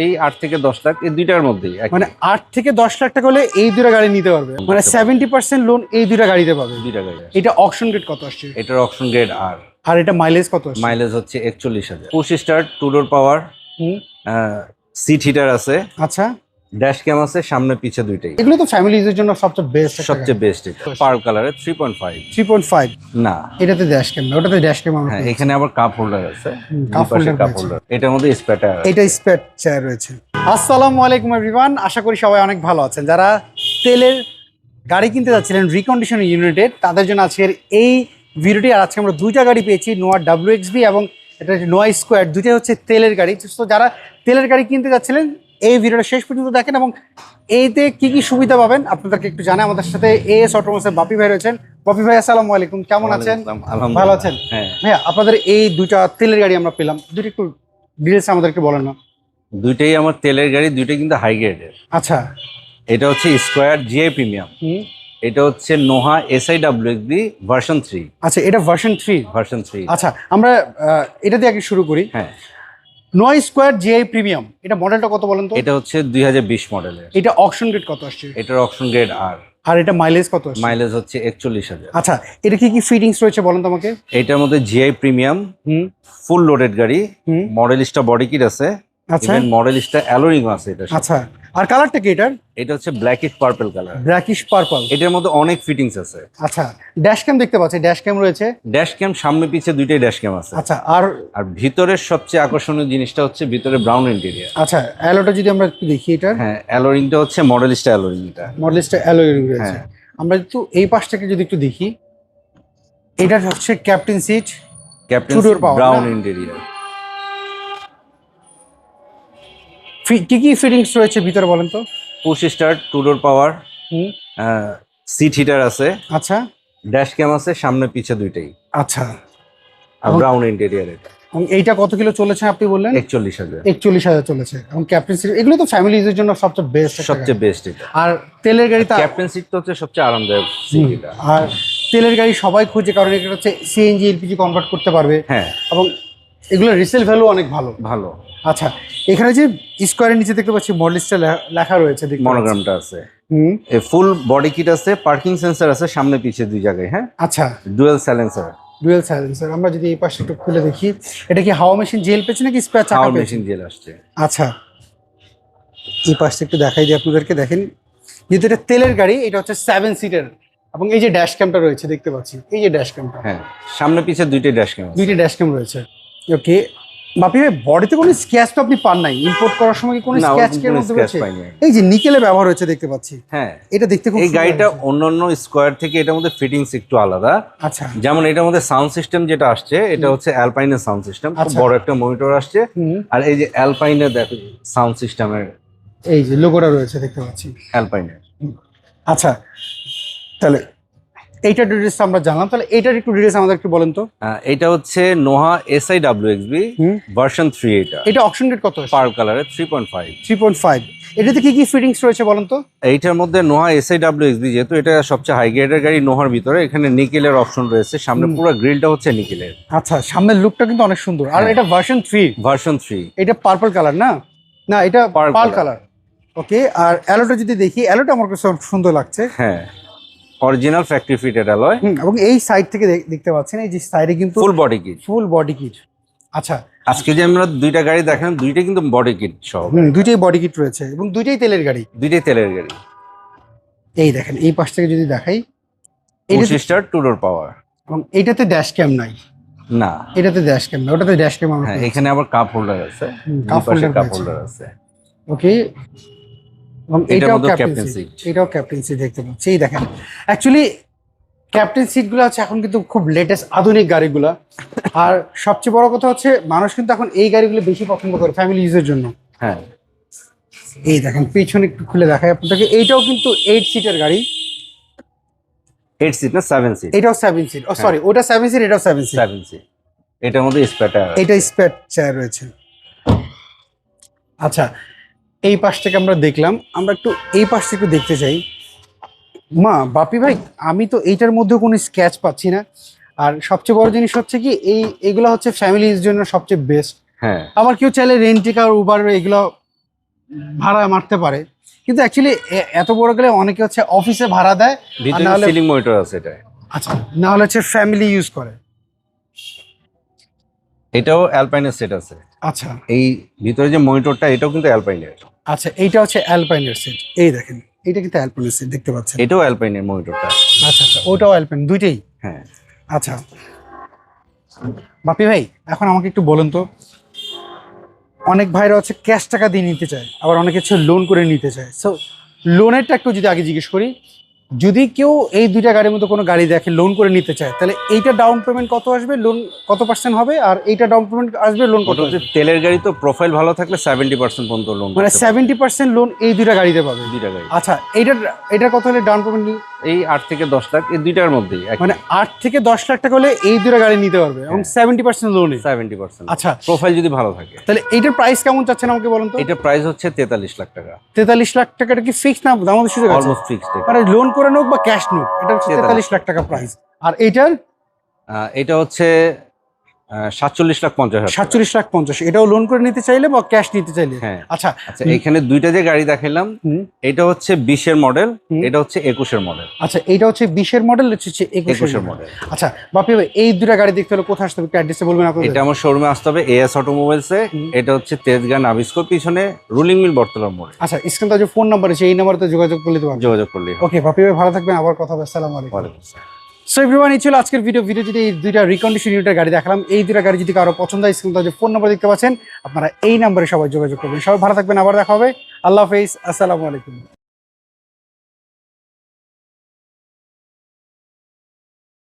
এই 8 থেকে 10 লাখ এই দুইটার মধ্যেই মানে 8 থেকে 10 লাখ টাকা হলে এই দুটো গাড়ি নিতে পারবে, মানে 70% লোন এই দুটো গাড়িতে পাবে। দুইটা গাড়ি। এটা অকশন গ্রেড কত আসছে? এটার অকশন গ্রেড আর এটা মাইলেজ কত আসছে? মাইলেজ হচ্ছে 41,000। Push start, two door power, seat heater আছে, আচ্ছা, ড্যাশ ক্যাম আছে, সামনে পিছে দুইটাই। এগুলো তো ফ্যামিলি ইউজের জন্য সবচেয়ে বেস্ট। সবচেয়ে বেস্ট এটা পার্ল কালারে 3.5। 3.5 না, এটাতে ড্যাশ ক্যাম না, ওটাতে ড্যাশ ক্যাম। হ্যাঁ, এখানে আবার কাপ হোল্ডার আছে, কাপ হোল্ডার। এটার মধ্যে স্পেয়ার, এটা স্পেয়ার চেয়ার রয়েছে। আসসালামু আলাইকুম এভরিওয়ান, আশা করি সবাই অনেক ভালো আছেন। যারা তেলের গাড়ি কিনতে যাচ্ছিলেন রিকন্ডিশন ইউনিটেড, তাদের জন্য আজকের এই ভিডিওটি। আর আজকে আমরা দুইটা গাড়ি পেয়েছি, নোয়া WXB এবং এটা নোয়া স্কোয়ার, দুইটাই হচ্ছে তেলের গাড়ি। তো যারা তেলের গাড়ি কিনতে যাচ্ছিলেন এই ভিডিওটা শেষ পর্যন্ত দেখেন এবং এইতে কি কি সুবিধা পাবেন আপনাদেরকে একটু জানাই। আমাদের সাথে AS অটোমোবাইলসের বাপি ভাই রয়েছেন। বাপি ভাই আসসালামু আলাইকুম, কেমন আছেন? ভালো আছেন? হ্যাঁ ভাইয়া, আপনাদের এই দুইটা তেলের গাড়ি আমরা পেলাম, দুইটা একটু ডিটেলস আমাদেরকে বলেন না। দুইটাই আমার তেলের গাড়ি, দুইটাই কিন্তু হাই গ্রেডের। আচ্ছা, এটা হচ্ছে স্কোয়ার GI প্রিমিয়াম, এটা হচ্ছে নোহা SIWXB ভার্সন 3। আচ্ছা, এটা ভার্সন 3। আচ্ছা, আমরা এটা দিয়ে আগে শুরু করি। হ্যাঁ, নোয়া স্কোয়ার GI প্রিমিয়াম, এটা মডেলটা কত বলেন তো? এটা হচ্ছে 2020 মডেলের। এটা অকশন গ্রেড কত আসছে? এটার অকশন গ্রেড আর এটা মাইলেজ কত আসছে? মাইলেজ হচ্ছে 41,000। আচ্ছা, এটা কি কি ফিটিংস রয়েছে বলেন তো আমাকে। এটার মধ্যে GI প্রিমিয়াম, ফুল লোডেড গাড়ি, মডেলিস্টা বডি কিট আছে, আচ্ছা, ইভেন মডেলিস্টা অ্যালোরিং আছে এটা। আচ্ছা, আর কালারটা কি এটার? এটা হচ্ছে blackish purple colour. Blackish purple. এটার মধ্যে অনেক ফিটিংস আছে। আচ্ছা, ড্যাশ ক্যাম দেখতে পাচ্ছি, ড্যাশ ক্যাম রয়েছে। ড্যাশ ক্যাম সামনে পিছে দুইটাই ড্যাশ ক্যাম আছে। আচ্ছা, আর ভিতরের সবচেয়ে আকর্ষণীয় জিনিসটা হচ্ছে ভিতরে ব্রাউন ইন্টেরিয়র। আচ্ছা, অ্যালোটা যদি আমরা একটু দেখি, এটার হ্যাঁ, অ্যালোরিংটা হচ্ছে মডেলিস্টা অ্যালোরিং। এটা মডেলিস্টা অ্যালোরিং রয়েছে। হ্যাঁ, আমরা একটু এই পাশ থেকে যদি একটু দেখি, এটা হচ্ছে captain seat, captain brown interior. কি কি ফিটিংস রয়েছে ভিতরে বলেন তো? Push start, two door power, seat heater আছে, আচ্ছা, ড্যাশ ক্যাম আছে, সামনে পিছে দুইটাই। আচ্ছা, আর ব্রাউন ইন্টেরিয়র। এটা এবং এইটা কত কিলো চলেছে আপনি বললেন? 41,000। 41,000 চলেছে। এবং ক্যাপ্টেন সিট, এগুলো তো ফ্যামিলি ইউজের জন্য সবচেয়ে বেস্ট। সবচেয়ে বেস্ট এটা। আর তেলের গাড়িতে ক্যাপ্টেন সিট তো হচ্ছে সবচেয়ে আরামদায়ক সিট এটা। আর তেলের গাড়ি সবাই খুঁজে, কারণ এটা হচ্ছে CNG LPG কনভার্ট করতে পারবে। হ্যাঁ, এবং এগুলো রিসেল ভ্যালু অনেক ভালো। আচ্ছা, এখানে যে স্কোয়ারের নিচে দেখতে পাচ্ছি মডেলিস্টা লেখা রয়েছে, মনোগ্রামটা আছে। ফুল বডি কিট আছে, পার্কিং সেন্সর আছে সামনে পিছে দুই জায়গায়। হ্যাঁ, আচ্ছা, ডুয়াল সাইলেন্সার। আমরা যদি এই পাশে একটু খুলে দেখি, এটা কি হাওয়া মেশিন জেল পেয়েছে নাকি স্পেয়ার চাকা? হাওয়া মেশিন জেল আসছে। আচ্ছা, এই পাশে একটু দেখাই দিই আপনাদেরকে। দেখেন, যেহেতু এটা তেলের গাড়ি, এটা হচ্ছে 7 সিটার। এবং এই যে ড্যাশ ক্যামটা রয়েছে দেখতে পাচ্ছি, এই যে ড্যাশ ক্যামটা, হ্যাঁ, সামনে পিছে দুইটাই ড্যাশ ক্যাম, রয়েছে। ওকে, বাপি ভাই, বডিতে কোনো স্ক্র্যাচ তো আপনি পান নাই? ইম্পোর্ট করার সময় কি কোনো স্ক্র্যাচ রয়েছে? এই যে নিকেলে ব্যবহার হয়েছে দেখতে পাচ্ছি। হ্যাঁ, এটা দেখতে খুব এই গাড়িটা অন্যান্য স্কোয়ার থেকে এটার মধ্যে ফিটিংস একটু আলাদা। আচ্ছা, যেমন এটার মধ্যে সাউন্ড সিস্টেম যেটা আসছে, এটা হচ্ছে অ্যালপাইনের সাউন্ড সিস্টেম, খুব বড় একটা মনিটর আসছে। আর এই যে অ্যালপাইনের দেখো সাউন্ড সিস্টেমের এই যে লোগোটা রয়েছে দেখতে পাচ্ছি অ্যালপাইনের। আচ্ছা, তাহলে এইটার ডিটেইলস আমরা জানলাম, তাহলে এইটার একটু ডিটেইলস আমাদের একটু বলেন তো। এটা হচ্ছে নোহা SIWXB ভার্সন 3। এটা অকশন গ্রেড কত? পার্ল কালারে 3.5। 3.5। এটাতে কি কি ফিটিংস রয়েছে বলেন তো? এইটার মধ্যে নোহা SIWXB, যেহেতু এটা সবচেয়ে হাই গ্রেডের গাড়ি নোহার ভিতরে, এখানে নিকেলের অপশন রয়েছে। সামনে পুরো গ্রিলটা হচ্ছে নিকেলের। আচ্ছা, সামনের লুকটা কিন্তু অনেক সুন্দর। আর এটা ভার্সন 3। এটা পার্পল কালার না? না, এটা পার্ল কালার। ওকে, আর অ্যালোটা যদি দেখি, অ্যালোটা আমার কাছে সুন্দর লাগছে। হ্যাঁ, অরিজিনাল ফ্যাক্টরি ফিটেড অ্যালয়। এবং এই সাইড থেকে দেখতে পাচ্ছেন, এই যে সাইডে কিন্তু ফুল বডি কিট। আচ্ছা, আজকে যে আমরা দুইটা গাড়ি দেখেন, দুইটাই কিন্তু বডি কিট সহ। দুইটাই বডি কিট রয়েছে এবং দুইটাই তেলের গাড়ি। এই দেখেন, এই পাশ থেকে যদি দেখাই, পুশ স্টার্ট, টু ডোর পাওয়ার। এবং এটাতে ড্যাশ ক্যাম নাই। না, এটাতে ড্যাশ ক্যাম না, ওটাতে ড্যাশ ক্যাম। হ্যাঁ, এখানে আবার কাপ হোল্ডার আছে, কাপ হোল্ডার আছে। ওকে, এবং এটাও ক্যাপ্টেন সিট দেখতে পাচ্ছি। এই দেখেন, অ্যাকচুয়ালি ক্যাপ্টেন সিটগুলো হচ্ছে এখন কিন্তু খুব লেটেস্ট আধুনিক গাড়িগুলো। আর সবচেয়ে বড় কথা হচ্ছে, মানুষ কিন্তু এখন এই গাড়িগুলো বেশি পছন্দ করে ফ্যামিলি ইউজের জন্য। হ্যাঁ, এই দেখেন, পিছনে একটু খুলে দেখাই আপনাদেরকে। এইটাও কিন্তু 8 সিটের গাড়ি। 8 সিট না 7 সিট? এটাও 7 সিট। ও সরি, ওটা 7 সিট, এটাও 7 সিট। এটার মধ্যে এটা স্পেয়ার চেয়ার রয়েছে। আচ্ছা, এই পাশ থেকে আমরা দেখলাম, আমরা একটু এই পাশ থেকে একটু দেখতে চাই। বাপি ভাই, আমি তো এইটার মধ্যে কোনো স্ক্র্যাচ পাচ্ছি না। আর সবচেয়ে বড় জিনিস হচ্ছে কি, এগুলো হচ্ছে ফ্যামিলির জন্য সবচেয়ে বেস্ট। হ্যাঁ, আবার কেউ চাইলে রেন্টিকার, উবার এগুলো ভাড়া মারতে পারে, কিন্তু অ্যাকচুয়ালি এত বড় গেলে অনেকে হচ্ছে অফিসে ভাড়া দেয়, আর ভিতরে না হলে সিলিং মনিটর আছে এটা। আচ্ছা, না হলে হচ্ছে ফ্যামিলি ইউজ করে। এটাও অ্যালপাইনের সেট আছে। আচ্ছা এই ভিতরে যে মনিটরটা এটাও কিন্তু অ্যালপাইনের। আচ্ছা, এইটা হচ্ছে অ্যালপাইনের সেট, এই দেখেন এইটা কিন্তু অ্যালপাইনের সেট দেখতে পাচ্ছেন। এটাও অ্যালপাইনের মনিটরটা। আচ্ছা আচ্ছা, ওটাও অ্যালপাইন, দুইটাই। হ্যাঁ। আচ্ছা বাপি ভাই, এখন আমাকে একটু বলুন তো, অনেক ভাইরা হচ্ছে ক্যাশ টাকা দিয়ে নিতে চায়, আবার অনেকে হচ্ছে লোন করে নিতে চায়। সো লোনেরটা একটু যদি আগে জিজ্ঞেস করি, যদি কেউ এই দুইটা গাড়ির মধ্যে কোনো গাড়ি দেখে লোন করে নিতে চায়, তাহলে এইটা ডাউন পেমেন্ট কত আসবে, লোন কত পার্সেন্ট হবে, আর এইটা ডাউন পেমেন্ট আসবে, লোন কত ওটা হচ্ছে আসবে? তেলের গাড়ি তো প্রোফাইল ভালো থাকলে 70% পর্যন্ত লোন, মানে 70% লোন এই দুইটা গাড়িতে পাবে। দুইটা গাড়ি। আচ্ছা, এইটার কত হলে ডাউন পেমেন্ট? এই 8 থেকে 10 লাখ এই দুইটার মধ্যেই মানে 8 থেকে 10 লাখ টাকা হলে এই দুটো গাড়ি নিতে পারবে, এবং 70% লোনে। 70%। আচ্ছা, প্রোফাইল যদি ভালো থাকে। তাহলে এইটার প্রাইস কেমন চাচ্ছেন আমাকে বলুন তো? এটা প্রাইস হচ্ছে 43 লাখ টাকা। 43 লাখ টাকাটা কি ফিক্স না দামাদামি সুযোগ আছে? Almost fixed. মানে লোন করে নোক বা ক্যাশ নোক, এটা হচ্ছে 43 লাখ টাকা প্রাইস। আর এইটার এটা হচ্ছে 47 লাখ 50 হাজার। 47 লাখ 50, এটাও লোন করে নিতে চাইলে বা ক্যাশ নিতে চাইলে। হ্যাঁ। আচ্ছা আচ্ছা, এখানে দুইটা যে গাড়ি দেখাইলাম, হুম, এটা হচ্ছে 20 এর মডেল, হুম। এটা হচ্ছে 21 এর মডেল। আচ্ছা, এইটা হচ্ছে 20 এর মডেল, হচ্ছে 21 21 এর এর মডেল। মডেল। আচ্ছা বাপি ভাই, এই দুটো গাড়ি দেখতে হলে কোথায় আসতে হবে, একটু অ্যাড্রেসে বলবেন আপনাদের? এটা আমার শোরুমে আসতে হবে, এএস অটোমোবাইলসে। হুম। এটা হচ্ছে তেজগাঁ নাভিস্কোর পিছনে রুলিং মিল বটতলার মোড়ে। আচ্ছা, স্ক্রিনে যে ফোন নাম্বার আছে, এই নাম্বারে যোগাযোগ করলে তো পারবেন। যোগাযোগ করলেই হবে। ওকে বাপি ভাই, ভালো থাকবেন, আবার কথা হবে। আসসালামু আলাইকুম। ওয়ালাইকুম আসসালাম। সো এভরিওয়ান, এই ছিল আজকের ভিডিও যদি এই দুইটা রিকন্ডিশন ইউনিটের গাড়ি দেখালাম, এই দুইটা গাড়ি যদি কারো পছন্দ হয়, স্ক্রিনে যে ফোন নাম্বার দেখতে পাচ্ছেন, আপনারা এই নাম্বারে সবাই যোগাযোগ করবেন। সবাই ভালো থাকবেন, আবার দেখা হবে। আল্লাহ হাফেজ, আসসালামু আলাইকুম।